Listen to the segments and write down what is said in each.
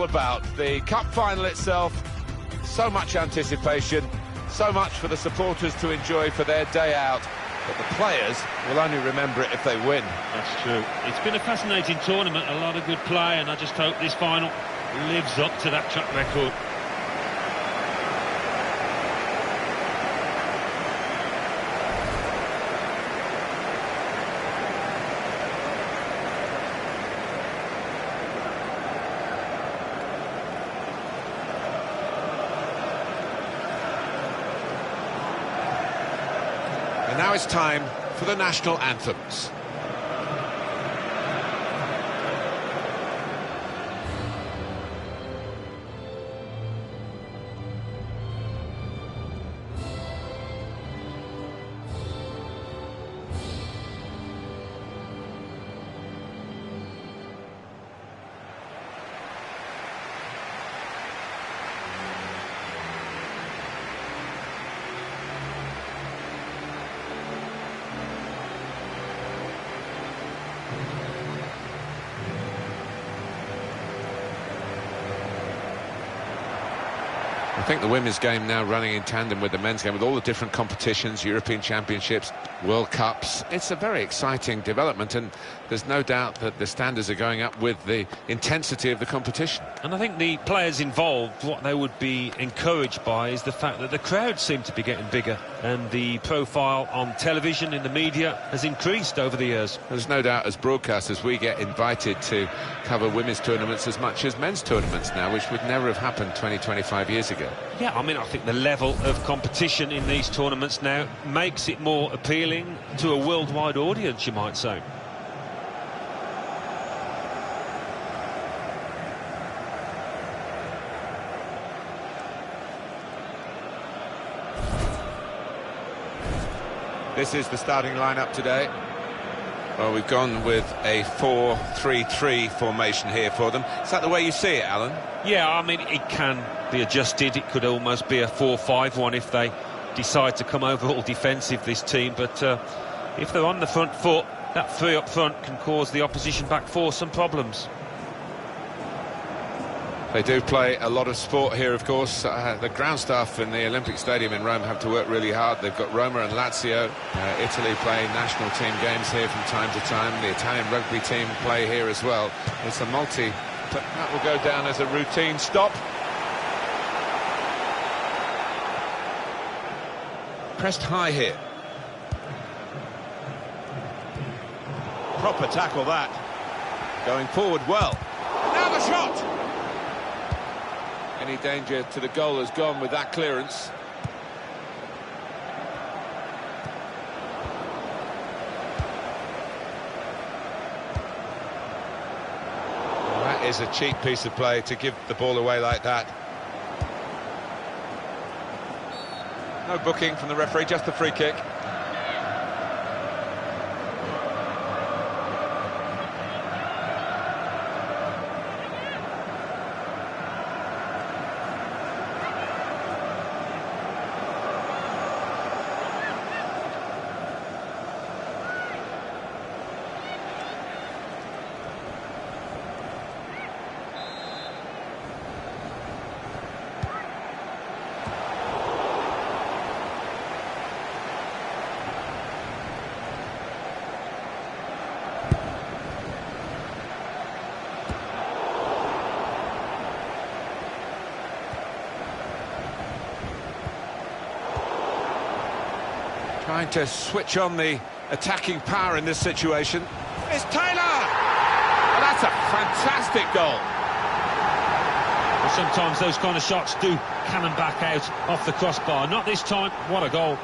all about. The cup final itself, so much anticipation, so much for the supporters to enjoy for their day out. But the players will only remember it if they win. That's true. It's been a fascinating tournament, a lot of good play, and I just hope this final lives up to that track record. And now it's time for the national anthems. I think the women's game now running in tandem with the men's game, with all the different competitions, European Championships, World Cups. It's a very exciting development, and there's no doubt that the standards are going up with the intensity of the competition. And I think the players involved, what they would be encouraged by is the fact that the crowds seem to be getting bigger, and the profile on television, in the media, has increased over the years. There's no doubt, as broadcasters, we get invited to cover women's tournaments as much as men's tournaments now, which would never have happened 20, 25 years ago. Yeah, I mean, I think the level of competition in these tournaments now makes it more appealing to a worldwide audience, you might say. This is the starting lineup today. Well, we've gone with a 4-3-3 formation here for them. Is that the way you see it, Alan? Yeah, I mean, it can be adjusted. It could almost be a 4-5-1 if they decide to come over all defensive, this team. But if they're on the front foot, that three up front can cause the opposition back four some problems. They do play a lot of sport here, of course. The ground staff in the Olympic Stadium in Rome have to work really hard. They've got Roma and Lazio. Italy playing national team games here from time to time. The Italian rugby team play here as well. It's a multi, but that will go down as a routine stop. Pressed high here. Proper tackle that. Going forward well. Now the shot! Any danger to the goal has gone with that clearance. Well, that is a cheap piece of play to give the ball away like that. No booking from the referee, just the free kick. Trying to switch on the attacking power in this situation. It's Taylor! Well, that's a fantastic goal. Well, sometimes those kind of shots do cannon back out off the crossbar. Not this time. What a goal.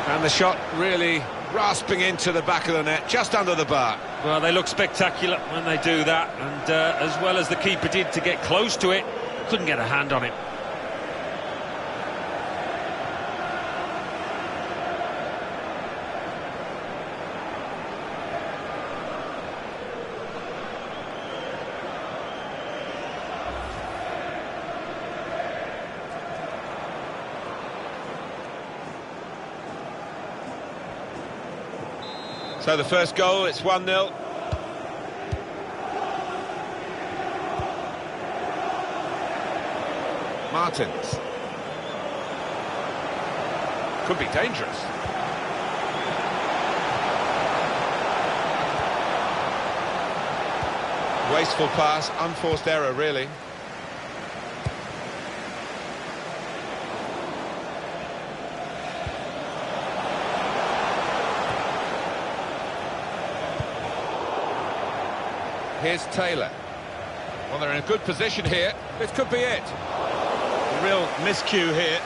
And the shot really rasping into the back of the net, just under the bar. Well, they look spectacular when they do that, and as well as the keeper did to get close to it, couldn't get a hand on it. So the first goal, it's 1-0. Martins. Could be dangerous. Wasteful pass, unforced error, really. Here's Taylor. Well, they're in a good position here. This could be it. A real miscue here.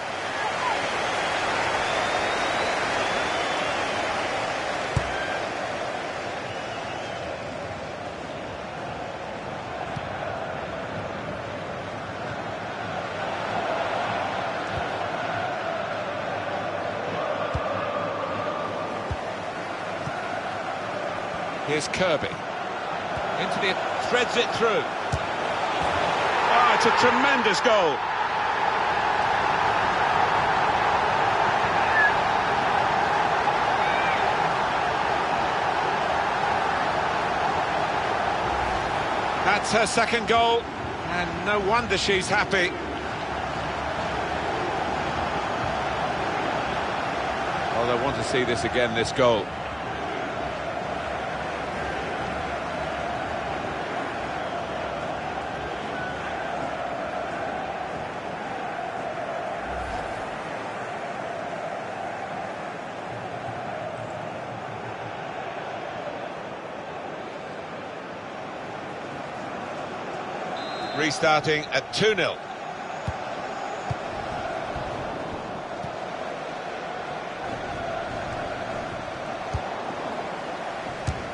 Here's Kirby. Into the... threads it through. Oh, it's a tremendous goal. That's her second goal, and no wonder she's happy. Oh, they want to see this again, this goal. Restarting at 2-0.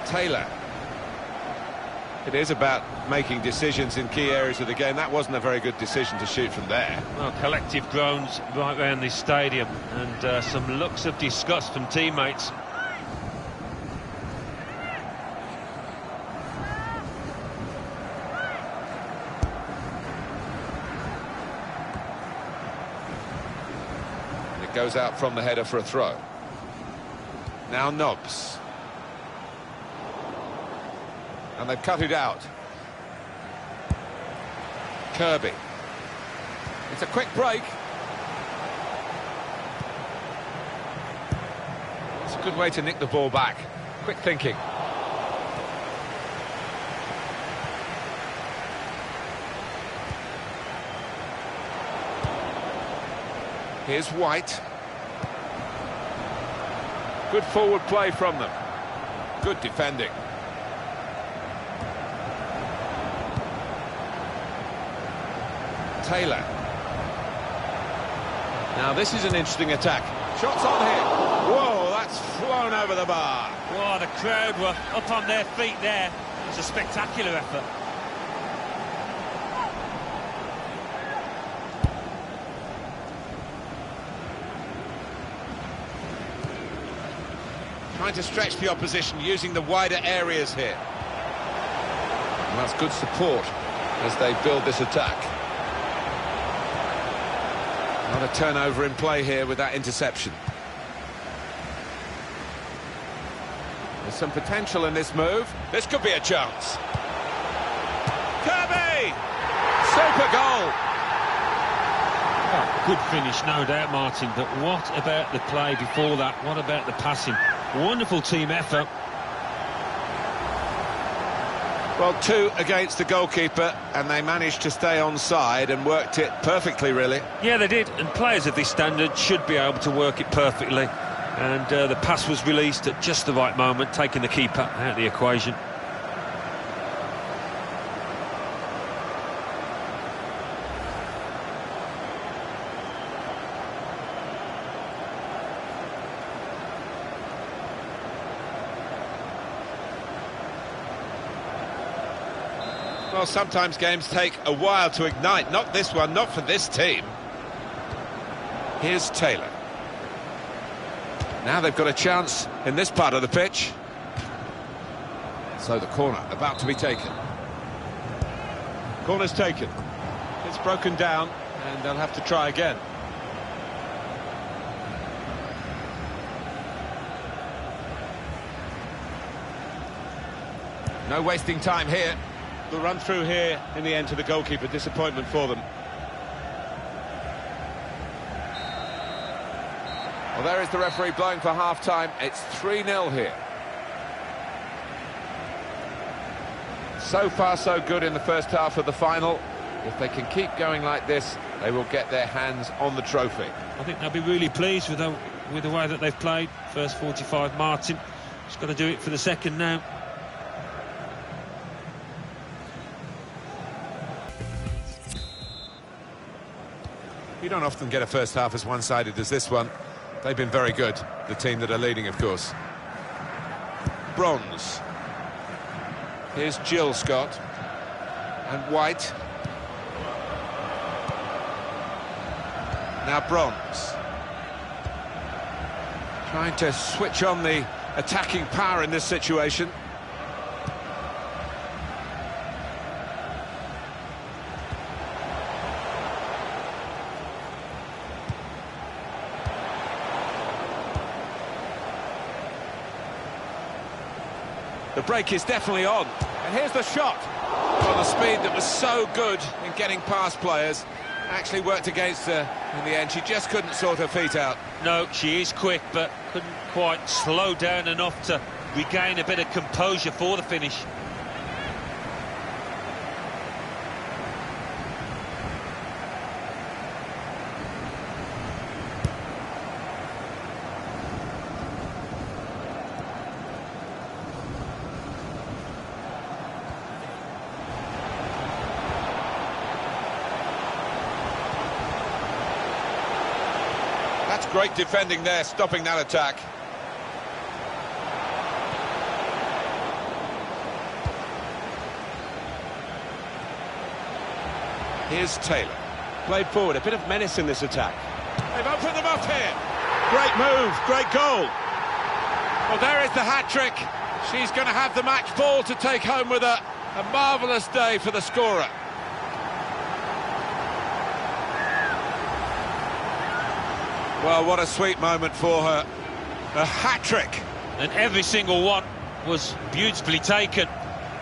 Taylor. It is about making decisions in key areas of the game. That wasn't a very good decision to shoot from there. Well, collective groans right around this stadium, and some looks of disgust from teammates. Goes out from the header for a throw. Now Nobbs. And they've cut it out. Kirby. It's a quick break. It's a good way to nick the ball back. Quick thinking. Here's White. Good forward play from them. Good defending. Taylor. Now this is an interesting attack. Shots on here. Whoa, that's flown over the bar. Wow, the crowd were up on their feet there. It was a spectacular effort. Trying to stretch the opposition using the wider areas here. And that's good support as they build this attack. Another turnover in play here with that interception. There's some potential in this move. This could be a chance. Kirby! Super goal! Oh, good finish, no doubt, Martin, but what about the play before that? What about the passing? Wonderful team effort. Well, 2 against the goalkeeper, and they managed to stay onside and worked it perfectly, really. Yeah, they did, and players of this standard should be able to work it perfectly. And the pass was released at just the right moment, taking the keeper out of the equation. Well, sometimes games take a while to ignite. Not this one, not for this team. Here's Taylor. Now they've got a chance in this part of the pitch. So the corner about to be taken. Corner's taken. It's broken down and they'll have to try again. No wasting time here. The run through here in the end to the goalkeeper, disappointment for them. Well, there is the referee blowing for half-time. It's 3-0 here. So far, so good in the first half of the final. If they can keep going like this, they will get their hands on the trophy. I think they'll be really pleased with the way that they've played. First 45, Martin. He's got to do it for the second now. You don't often get a first half as one-sided as this one. They've been very good, the team that are leading, of course. Bronze. Here's Jill Scott. And White. Now Bronze. Trying to switch on the attacking power in this situation. The break is definitely on. And here's the shot. Well, the speed that was so good in getting past players actually worked against her in the end. She just couldn't sort her feet out. No, she is quick, but couldn't quite slow down enough to regain a bit of composure for the finish. That's great defending there, stopping that attack. Here's Taylor. Played forward, a bit of menace in this attack. They've opened them up here. Great move, great goal. Well, there is the hat-trick. She's going to have the match ball to take home with her. A marvellous day for the scorer. Well, what a sweet moment for her. A hat-trick. And every single one was beautifully taken.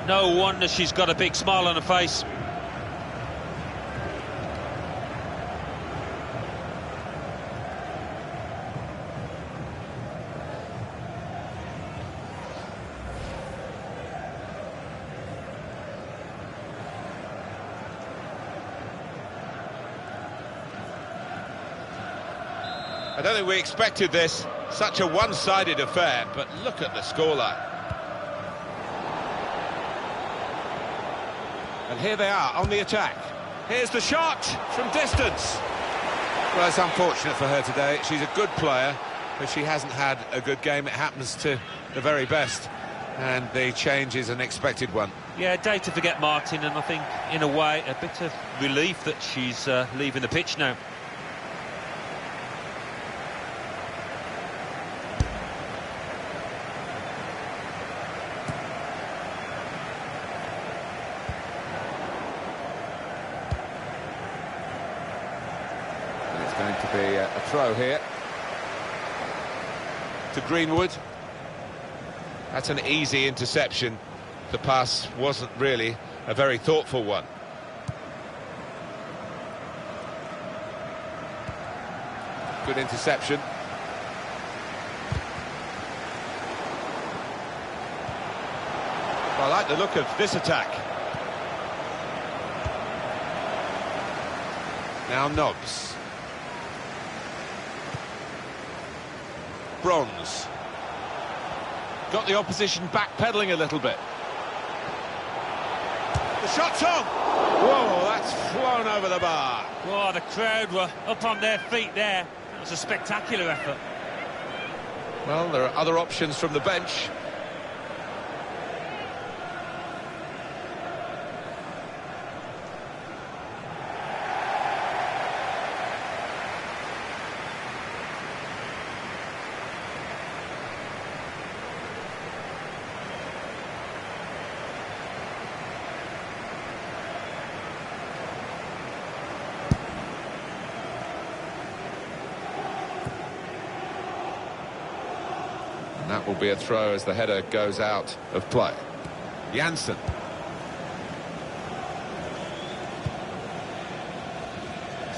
No wonder she's got a big smile on her face. I don't think we expected this, such a one-sided affair, but look at the scoreline. And here they are on the attack. Here's the shot from distance. Well, it's unfortunate for her today. She's a good player, but she hasn't had a good game. It happens to the very best, and the change is an expected one. Yeah, day to forget Martin, and I think, in a way, a bit of relief that she's leaving the pitch now. Going to be a throw here to Greenwood. That's an easy interception. The pass wasn't really a very thoughtful one. Good interception. Well, I like the look of this attack. Now Nobbs. Bronze. Got the opposition backpedaling a little bit. The shot's on! Whoa, that's flown over the bar. Oh, the crowd were up on their feet there. That was a spectacular effort. Well, there are other options from the bench. And that will be a throw as the header goes out of play. Janssen.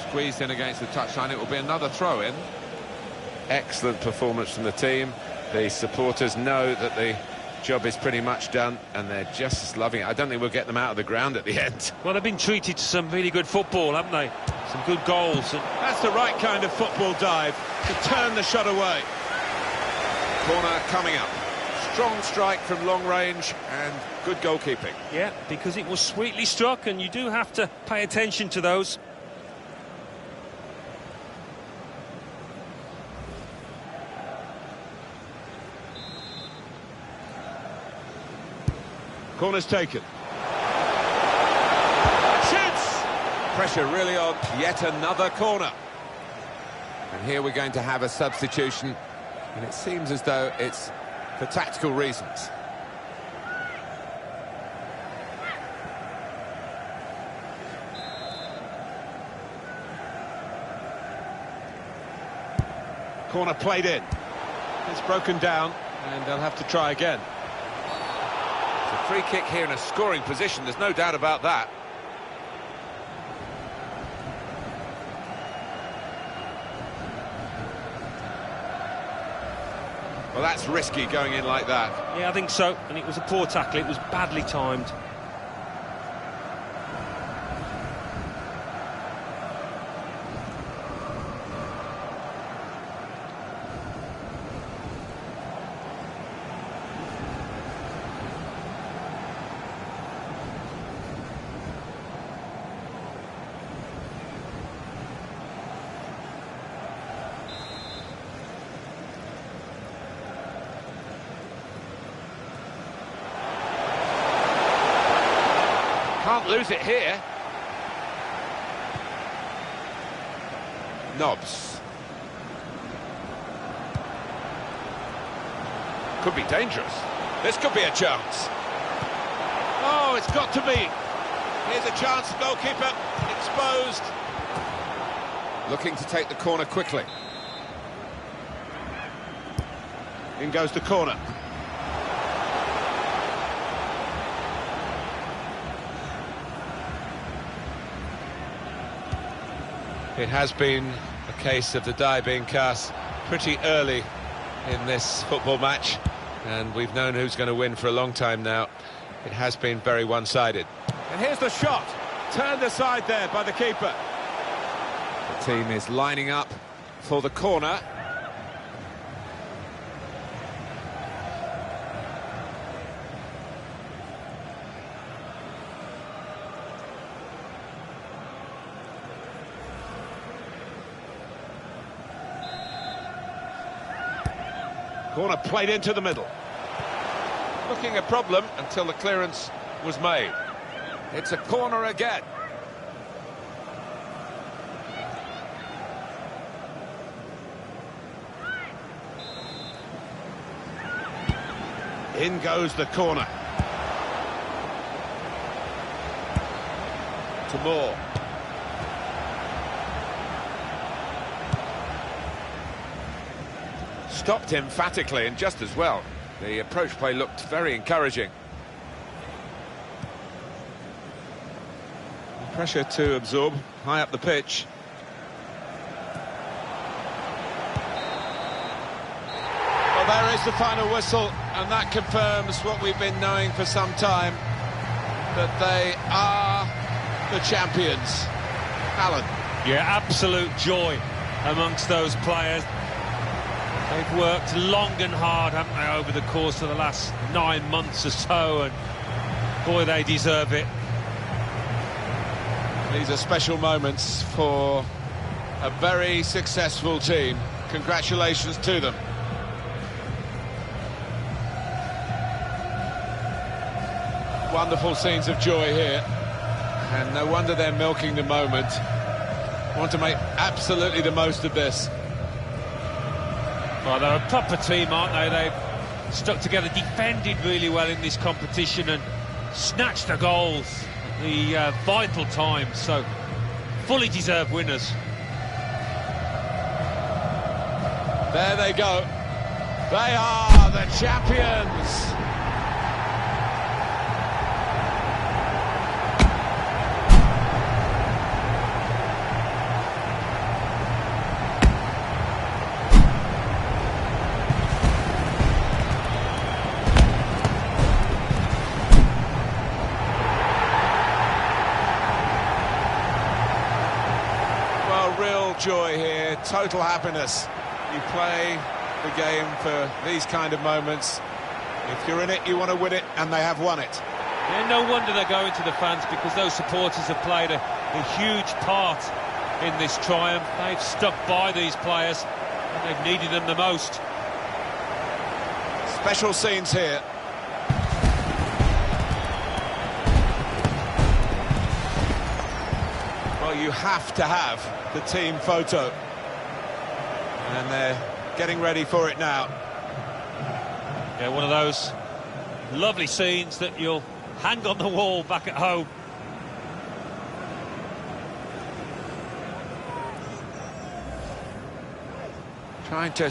Squeezed in against the touchline. It will be another throw-in. Excellent performance from the team. The supporters know that the job is pretty much done, and they're just loving it. I don't think we'll get them out of the ground at the end. Well, they've been treated to some really good football, haven't they? Some good goals. And That's the right kind of football dive to turn the shot away. Corner coming up. Strong strike from long range and good goalkeeping. yeah, because it was sweetly struck, and you do have to pay attention to those. Corner's taken. Shoots! Pressure really on. Yet another corner. And here we're going to have a substitution, and it seems as though it's for tactical reasons. Corner played in. It's broken down, and they'll have to try again. It's a free kick here in a scoring position, there's no doubt about that. Well, that's risky going in like that. Yeah, I think so. And it was a poor tackle. It was badly timed. Can't lose it here. Nobbs. Could be dangerous. This could be a chance. Oh, it's got to be. Here's a chance, goalkeeper exposed. Looking to take the corner quickly. In goes the corner. It has been a case of the die being cast pretty early in this football match, and we've known who's going to win for a long time now. It has been very one-sided. And here's the shot. Turned aside there by the keeper. The team is lining up for the corner. Corner played into the middle. Looking a problem until the clearance was made. It's a corner again. In goes the corner. To Moore. Stopped emphatically and just as well. The approach play looked very encouraging. Pressure to absorb high up the pitch. Well, there is the final whistle, and that confirms what we've been knowing for some time, that they are the champions. Alan. Yeah, absolute joy amongst those players. They've worked long and hard, haven't they, over the course of the last 9 months or so, and boy, they deserve it. These are special moments for a very successful team. Congratulations to them. Wonderful scenes of joy here, and no wonder they're milking the moment. Want to make absolutely the most of this. Well, they're a proper team, aren't they? They've stuck together, defended really well in this competition, and snatched the goals at the vital times. So, fully deserved winners. There they go. They are the champions. joy here, total happiness. You play the game for these kind of moments. If you're in it, you want to win it, and they have won it. Yeah, no wonder they're going to the fans, because those supporters have played a huge part in this triumph. They've stuck by these players, and they've needed them the most. Special scenes here. Well, you have to have the team photo. And they're getting ready for it now. Yeah, one of those lovely scenes that you'll hang on the wall back at home. Trying to